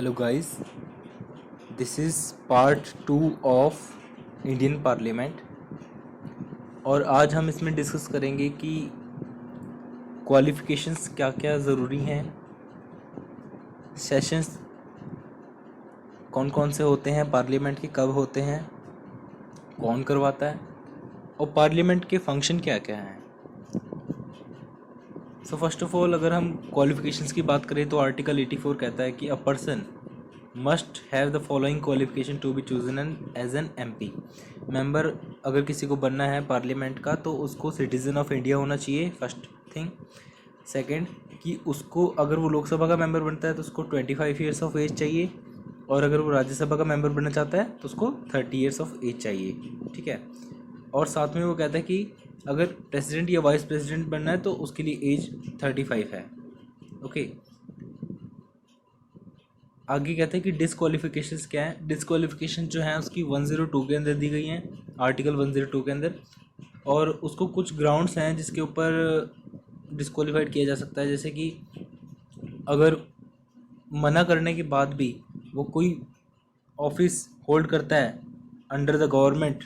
Hello guys, this is part 2 of Indian parliament और आज हम इसमें डिस्कस करेंगे कि क्वालिफ़िकेशंस क्या क्या ज़रूरी हैं, सेशंस कौन कौन से होते हैं, पार्लियामेंट के कब होते हैं, कौन करवाता है और पार्लियामेंट के फंक्शन क्या क्या हैं। सो फर्स्ट ऑफ ऑल अगर हम क्वालिफ़िकेशंस की बात करें तो आर्टिकल 84 कहता है कि a person must have the following qualification to be chosen as an MP. Member अगर किसी को बनना है पार्लियामेंट का तो उसको सिटीज़न ऑफ इंडिया होना चाहिए, फर्स्ट थिंग। सेकंड कि उसको अगर वो लोकसभा का मेंबर बनता है तो उसको 25 ईयर्स ऑफ एज चाहिए और अगर वो राज्यसभा का मेंबर बनना चाहता है तो उसको 30 ईयर्स ऑफ एज चाहिए, ठीक है। और साथ में वो कहता है कि अगर प्रेसिडेंट या वाइस प्रेसिडेंट बनना है तो उसके लिए एज 35 है, ओके। आगे कहते हैं कि डिसक्वालिफिकेशंस क्या है। डिसक्वालिफिकेशन जो है उसकी 102 के अंदर दी गई हैं, आर्टिकल 102 के अंदर, और उसको कुछ ग्राउंड्स हैं जिसके ऊपर डिसक्वालीफाइड किया जा सकता है। जैसे कि अगर मना करने के बाद भी वो कोई ऑफिस होल्ड करता है अंडर द गवर्नमेंट,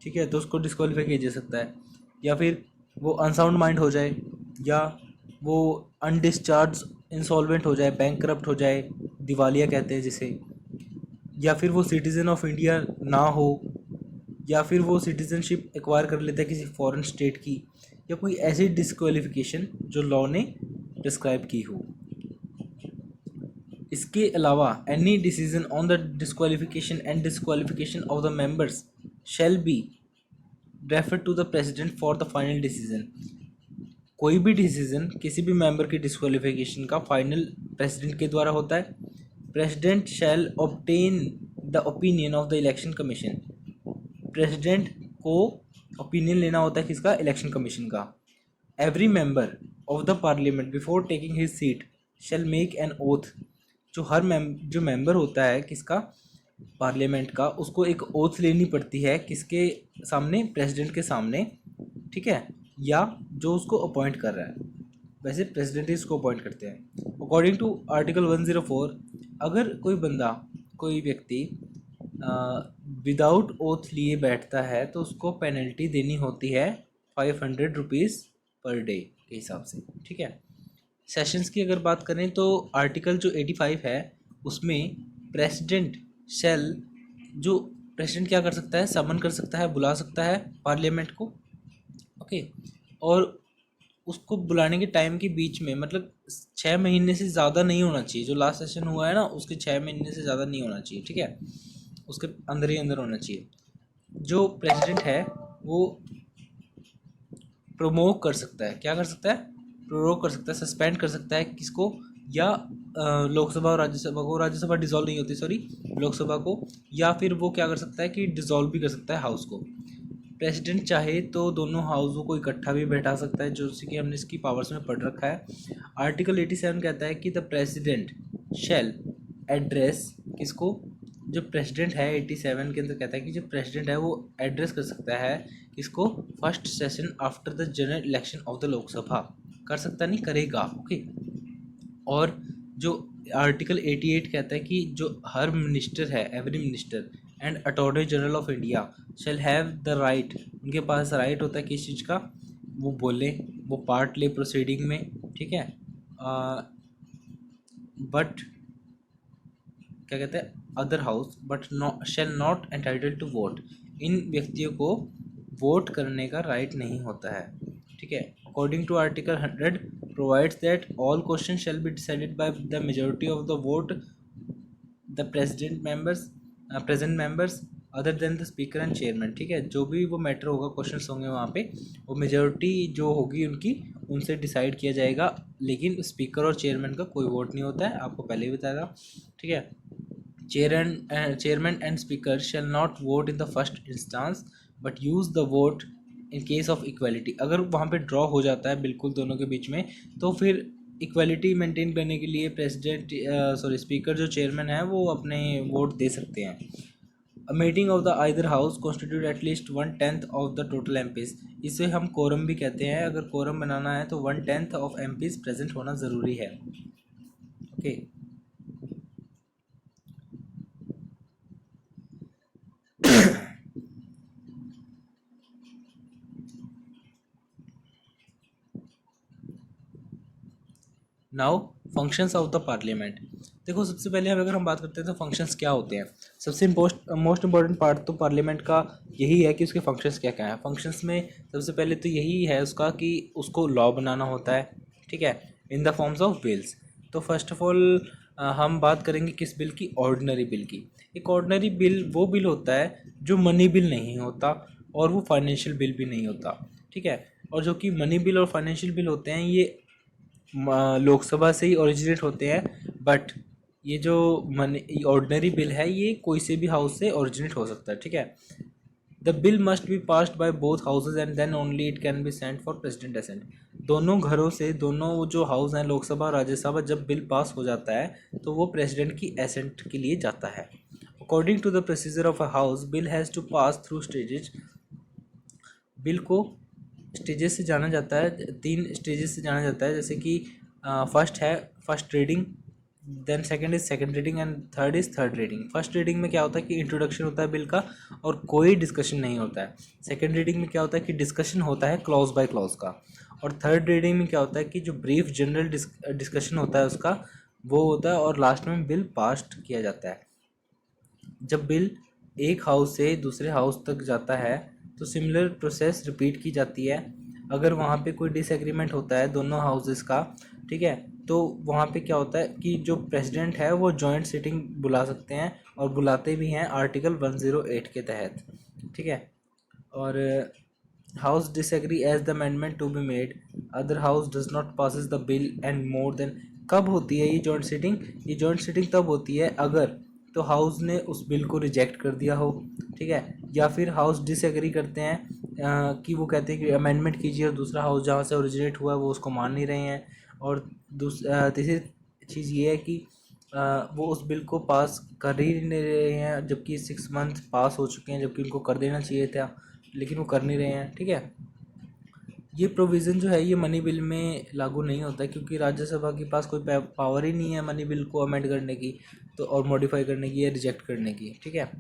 ठीक है, तो उसको डिसक्वालीफाई किया जा सकता है। या फिर वो अनसाउंड माइंड हो जाए, या वो अनडिस्चार्ज इंसॉल्वेंट हो जाए, बैंक करप्ट हो जाए, दिवालिया कहते हैं जिसे, या फिर वो सिटीज़न ऑफ इंडिया ना हो, या फिर वो सिटीज़नशिप एक्वायर कर लेता है किसी फॉरेन स्टेट की, या कोई ऐसी डिस्क्वालिफिकेशन जो लॉ ने डिस्क्राइब की हो। इसके अलावा any decision on the disqualification and disqualification of the members shall be refer to the president for the final decision. कोई भी डिसीजन किसी भी मेंबर की डिस्क्वालिफिकेशन का फाइनल प्रेसिडेंट के द्वारा होता है। President shell obtain the opinion of the election commission. President को ओपिनियन लेना होता है किसका? इलेक्शन कमीशन का। Every member of the parliament before taking his seat shell make an oath. जो मेंबर होता है किसका? पार्लियामेंट का, उसको एक ओथ लेनी पड़ती है किसके सामने? प्रेसिडेंट के सामने, ठीक है, या जो उसको अपॉइंट कर रहा है। वैसे प्रेसिडेंट ही इसको अपॉइंट करते हैं। अकॉर्डिंग टू आर्टिकल 104, अगर कोई बंदा, कोई व्यक्ति विदाउट ओथ लिए बैठता है तो उसको पेनल्टी देनी होती है 500 रुपीज़ पर डे के हिसाब से, ठीक है। सेशंस की अगर बात करें तो आर्टिकल जो 85 है उसमें प्रेसिडेंट शैल, जो प्रेसिडेंट क्या कर सकता है? समन कर सकता है, बुला सकता है पार्लियामेंट को, ओके। और उसको बुलाने के टाइम के बीच में, मतलब 6 महीने से ज़्यादा नहीं होना चाहिए। जो लास्ट सेशन हुआ है ना, उसके 6 महीने से ज़्यादा नहीं होना चाहिए, ठीक है, उसके अंदर ही अंदर होना चाहिए। जो प्रेसिडेंट है वो प्रोमोक कर सकता है, क्या कर सकता है? प्रोरोक कर सकता है, सस्पेंड कर सकता है किसको? या लोकसभा और राज्यसभा को, राज्यसभा डिसॉल्व नहीं होती, सॉरी, लोकसभा को। या फिर वो क्या कर सकता है कि डिसॉल्व भी कर सकता है हाउस को। प्रेसिडेंट चाहे तो दोनों हाउसों को इकट्ठा भी बैठा सकता है, जो कि हमने इसकी पावर्स में पढ़ रखा है। आर्टिकल 87 कहता है कि द प्रेसिडेंट शैल एड्रेस किसको? जो प्रेसिडेंट है 87 के अंदर कहता है कि जो प्रेसिडेंट है वो एड्रेस कर सकता है किसको? First session after the general election of the Lok Sabha. कर सकता नहीं, करेगा, ओके। और जो आर्टिकल 88 कहता है कि जो हर मिनिस्टर है, every minister and attorney general of India shall have the right, उनके पास राइट होता है किस चीज़ का? वो बोले, वो पार्ट ले प्रोसीडिंग में, ठीक है। बट क्या कहते हैं? Other house but shall not entitle to vote. इन व्यक्तियों को वोट करने का राइट नहीं होता है, ठीक है। According to article 100 provides that all question shall be decided by the majority of the vote the present members other than the speaker and chairman, ठीक है। जो भी वो मैटर होगा, क्वेश्चंस होंगे वहाँ पे, वो मेजोरिटी जो होगी उनकी, उनसे डिसाइड किया जाएगा। लेकिन स्पीकर और चेयरमैन का कोई वोट नहीं होता है, आपको पहले ही बताया था, ठीक है। Chairman and speaker shall not vote in the first instance but use the vote in case of equality। अगर वहाँ पे ड्रॉ हो जाता है बिल्कुल दोनों के बीच में, तो फिर इक्वलिटी मेंटेन करने के लिए स्पीकर जो चेयरमैन है वो अपने वोट दे सकते हैं। A meeting of the either house constitute at least 1/10 of the total MPs. इसे हम कोरम भी कहते हैं। अगर कोरम बनाना है तो 1/10 ऑफ एमपीज प्रेजेंट होना ज़रूरी है, okay. Now functions of the parliament. देखो सबसे पहले अगर हम बात करते हैं तो फंक्शंस क्या होते हैं। सबसे मोस्ट इम्पॉर्टेंट पार्ट तो पार्लियामेंट का यही है कि उसके फंक्शंस क्या क्या हैं। फंक्शंस में सबसे पहले तो यही है उसका कि उसको लॉ बनाना होता है, ठीक है, in the forms of bills. तो फर्स्ट ऑफ ऑल हम बात करेंगे किस बिल की, ऑर्डिनरी बिल की। एक ऑर्डिनरी बिल वो बिल होता है जो मनी बिल नहीं होता और वो फाइनेंशियल बिल भी नहीं होता, ठीक है। और जो कि मनी बिल और फाइनेंशियल बिल होते हैं ये लोकसभा से ही ओरिजिनेट होते हैं, बट ये जो मनी ऑर्डिनरी बिल है ये कोई से भी हाउस से ओरिजिनेट हो सकता है, ठीक है। The bill must be passed by both houses and then only it can be sent for president assent. दोनों घरों से, दोनों जो हाउस हैं लोकसभा और राज्यसभा, जब बिल पास हो जाता है तो वो प्रेसिडेंट की असेंट के लिए जाता है। According to the procedure of a house bill has to pass through stages. Bill को स्टेजेस से जाना जाता है, 3 स्टेजेस से जाना जाता है, जैसे कि फर्स्ट है first reading, then second is second reading and third is third reading. First reading में क्या होता है कि इंट्रोडक्शन होता है बिल का और कोई डिस्कशन नहीं होता है। सेकंड रीडिंग में क्या होता है कि डिस्कशन होता है क्लॉज बाय क्लॉज का। और थर्ड रीडिंग में क्या होता है कि जो ब्रीफ जनरल डिस्कशन होता है उसका वो होता है, और लास्ट में बिल पास किया जाता है। जब बिल एक हाउस से दूसरे हाउस तक जाता है तो सिमिलर प्रोसेस रिपीट की जाती है। अगर वहाँ पे कोई डिसएग्रीमेंट होता है दोनों हाउसेस का, ठीक है, तो वहाँ पे क्या होता है कि जो प्रेसिडेंट है वो जॉइंट सिटिंग बुला सकते हैं और बुलाते भी हैं आर्टिकल 108 के तहत, ठीक है। और house disagree as the amendment to be made, other house does not passes the bill and more than. कब होती है ये जॉइंट सिटिंग? ये जॉइंट सिटिंग तब होती है अगर तो हाउस ने उस बिल को रिजेक्ट कर दिया हो, ठीक है, या फिर हाउस डिसएग्री करते हैं कि वो कहते हैं कि अमेंडमेंट कीजिए और दूसरा हाउस जहाँ से ओरिजिनेट हुआ है वो उसको मान नहीं रहे हैं। और तीसरी चीज़ ये है कि वो उस बिल को पास कर ही नहीं रहे हैं, जबकि 6 मंथ पास हो चुके हैं, जबकि उनको कर देना चाहिए था, लेकिन वो कर नहीं रहे हैं, ठीक है। ये प्रोविज़न जो है ये मनी बिल में लागू नहीं होता है क्योंकि राज्यसभा के पास कोई पावर ही नहीं है मनी बिल को अमेंड करने की, तो और मॉडिफाई करने की या रिजेक्ट करने की, ठीक है।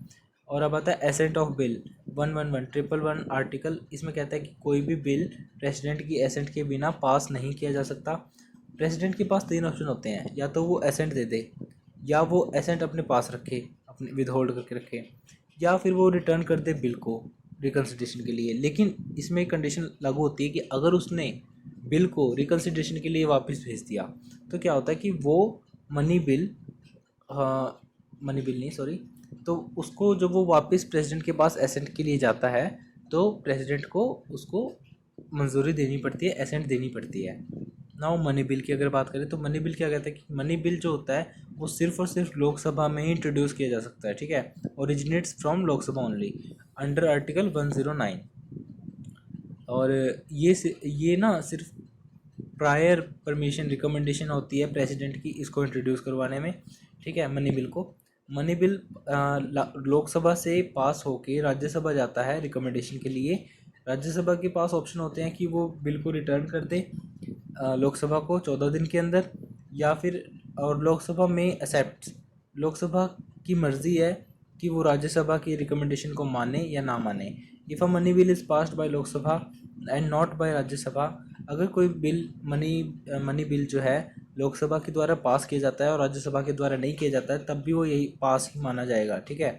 और अब आता है एसेंट ऑफ बिल 111 आर्टिकल। इसमें कहता है कि कोई भी बिल प्रेसिडेंट की एसेंट के बिना पास नहीं किया जा सकता। प्रेसिडेंट के पास 3 ऑप्शन होते हैं, या तो वो एसेंट दे दे, या वो एसेंट अपने पास रखे, अपने विद होल्ड करके रखे, या फिर वो रिटर्न कर दे बिल को रिकन्सिडरेशन के लिए। लेकिन इसमें एक कंडीशन लागू होती है कि अगर उसने बिल को रिकन्सिडरेशन के लिए वापस भेज दिया तो क्या होता है कि वो मनी बिल, मनी बिल नहीं सॉरी, तो उसको जब वो वापस प्रेसिडेंट के पास एसेंट के लिए जाता है तो प्रेसिडेंट को उसको मंजूरी देनी पड़ती है, एसेंट देनी पड़ती है। नाउ मनी बिल की अगर बात करें तो मनी बिल क्या कहता है कि मनी बिल जो होता है वो सिर्फ और सिर्फ लोकसभा में ही इंट्रोड्यूस किया जा सकता है, ठीक है, originates from Lok Sabha only under article 109। और ये ना सिर्फ प्रायर परमिशन रिकमेंडेशन होती है प्रेसिडेंट की इसको इंट्रोड्यूस करवाने में, ठीक है, मनी बिल को। मनी बिल लोकसभा से पास होके राज्यसभा जाता है रिकमेंडेशन के लिए। राज्यसभा के पास ऑप्शन होते हैं कि वो बिल को रिटर्न कर दे लोकसभा को 14 दिन के अंदर, या फिर और लोकसभा में एक्सेप्ट, लोकसभा की मर्जी है कि वो राज्यसभा की रिकमेंडेशन को माने या ना माने। If a money bill is passed by Lok Sabha and not by Rajya Sabha, अगर कोई बिल मनी बिल जो है लोकसभा के द्वारा पास किया जाता है और राज्यसभा के द्वारा नहीं किया जाता है तब भी वो यही पास ही माना जाएगा, ठीक है।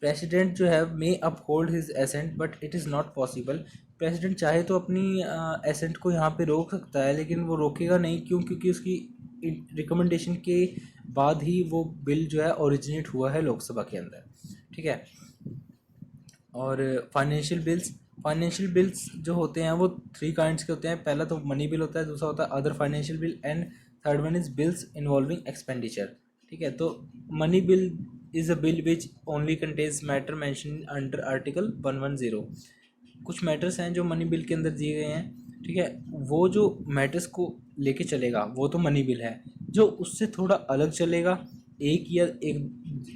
प्रेसिडेंट जो है may uphold his assent but it is not possible. President चाहे तो अपनी एसेंट को यहाँ पे रोक सकता है, लेकिन वो रोकेगा नहीं, क्यों? क्योंकि उसकी रिकमेंडेशन के बाद ही वो बिल जो है ओरिजिनेट हुआ है लोकसभा के अंदर, ठीक है। और फाइनेंशियल बिल्स जो होते हैं वो 3 काइंड्स के होते हैं। पहला तो मनी बिल होता है, दूसरा होता है other financial bill, and third one is bills involving expenditure, ठीक है। तो money bill is a bill which only contains matter mention under article 110। कुछ मैटर्स हैं जो मनी बिल के अंदर दिए गए हैं, ठीक है। वो जो मैटर्स को लेके चलेगा वो तो मनी बिल है। जो उससे थोड़ा अलग चलेगा, एक या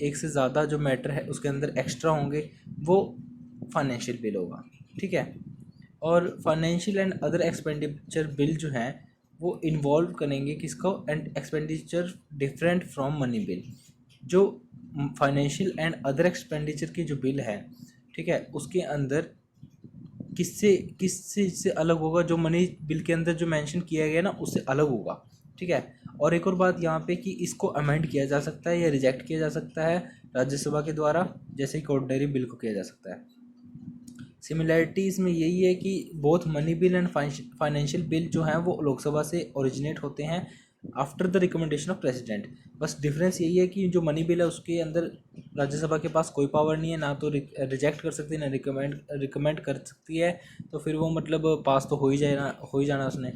एक से ज़्यादा जो मैटर है उसके अंदर एक्स्ट्रा होंगे, वो फाइनेंशियल बिल होगा, ठीक है। और financial and other expenditure bill जो हैं वो इन्वॉल्व करेंगे किसको, and expenditure different from money bill. जो फाइनेंशियल एंड अदर एक्सपेंडिचर की जो बिल है, ठीक है, उसके अंदर किससे किससे से अलग होगा, जो मनी बिल के अंदर जो मेंशन किया गया ना उससे अलग होगा। ठीक है। और एक और बात यहाँ पे कि इसको अमेंड किया जा सकता है या रिजेक्ट किया जा सकता है राज्यसभा के द्वारा, जैसे कि ऑर्डिनरी बिल को किया जा सकता है। सिमिलैरिटी इसमें यही है कि both money bill and financial bill जो हैं वो लोकसभा से ओरिजिनेट होते हैं after the recommendation of president. बस डिफरेंस यही है कि जो मनी बिल है उसके अंदर राज्यसभा के पास कोई पावर नहीं है, ना तो रिजेक्ट कर सकती है ना रिकमेंड कर सकती है, तो फिर वो मतलब पास तो हो ही जाना उसने।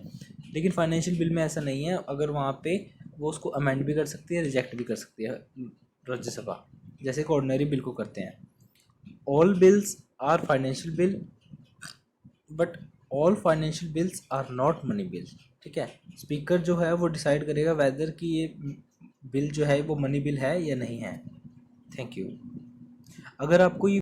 लेकिन फाइनेंशियल बिल में ऐसा नहीं है, अगर वहाँ पे वो उसको अमेंड भी कर सकती है, रिजेक्ट भी कर सकती है राज्यसभा, जैसे कि ऑर्डिनरी बिल को करते हैं। All bills are financial bill but all financial bills are not money bill. ठीक है। स्पीकर जो है वो डिसाइड करेगा वेदर कि ये बिल जो है वो मनी बिल है या नहीं है। Thank you. अगर आपको ये